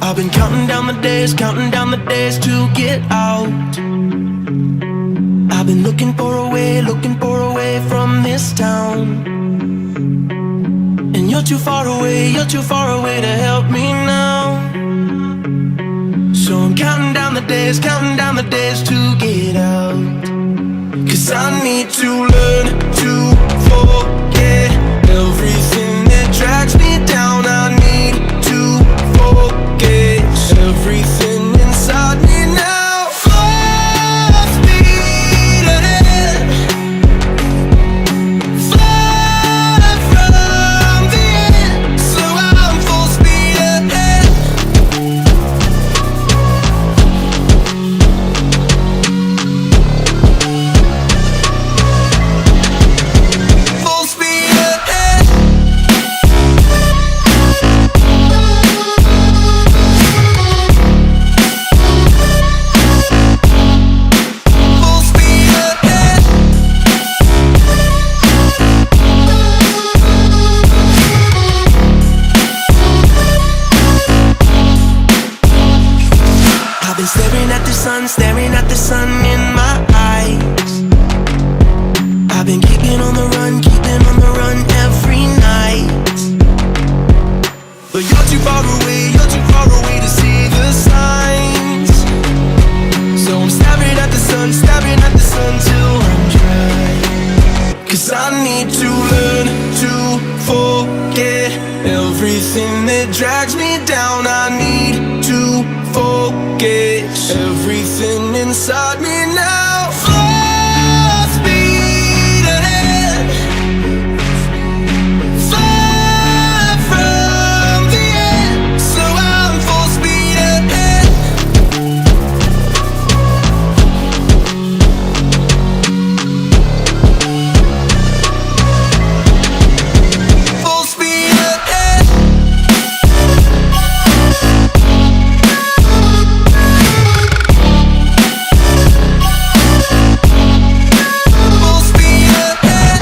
I've been counting down the days to get out. I've been looking for a way from this town. And you're too far away to help me now. So I'm counting down the days to get out. 'Cause I need to learn to forget everything that drags me down. I need to forget everything inside me now. Full speed ahead, fly from the end. So I'm full speed ahead. Full speed ahead. Full speed ahead. I've been staring at the sun in my eyes. I've been keeping on the run every night. But you're too far away to see the signs. So I'm staring at the sun till I'm dry. 'Cause I need to learn to forget everything that drags me down. I need to forget everything inside me now. Full speed ahead, fly from the end. So I'm full speed ahead. Full speed ahead. Full speed ahead.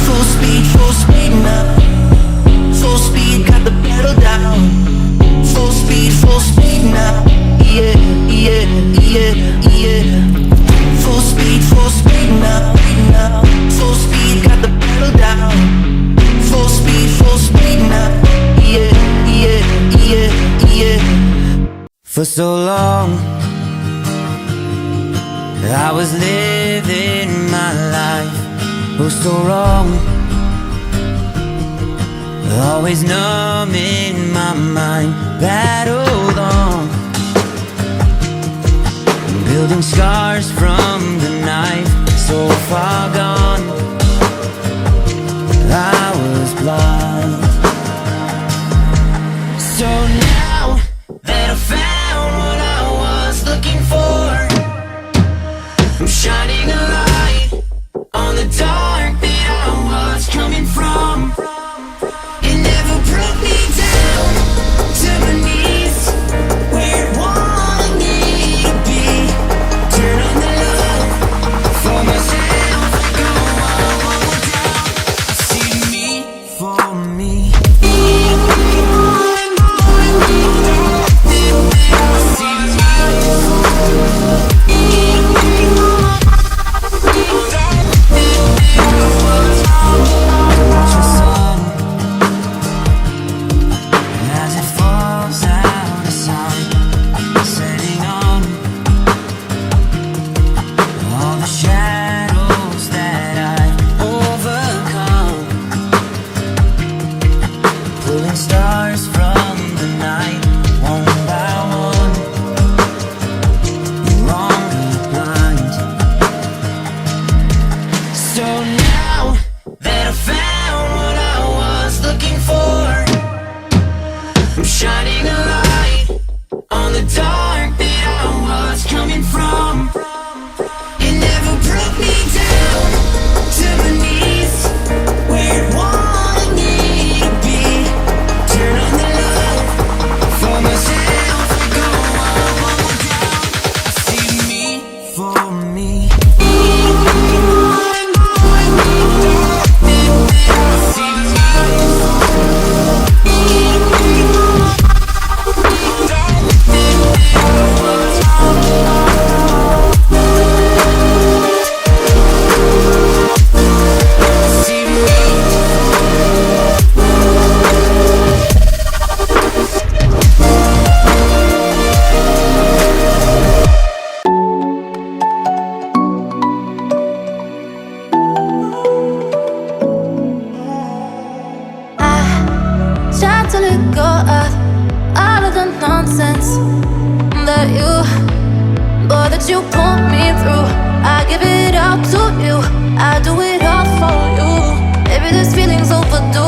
Full speed now. Full speed, got the pedal down. Full speed now. Yeah, yeah, yeah, yeah. Full speed now. Full speed, got the pedal down. Full speed now. Yeah, yeah, yeah, yeah. For so long, I was living my life, oh so wrong. Always numb in my mind, battled on, building scars from the knife, so far gone. I was blind. So now that I found what I was looking for, I'm shining a light on the dark that I was coming from. It never brought me down to my knees, where it wanted me to be. Turn on the love for myself, go you pull me through. I give it all to you. I do it all for you. Maybe this feeling's overdue.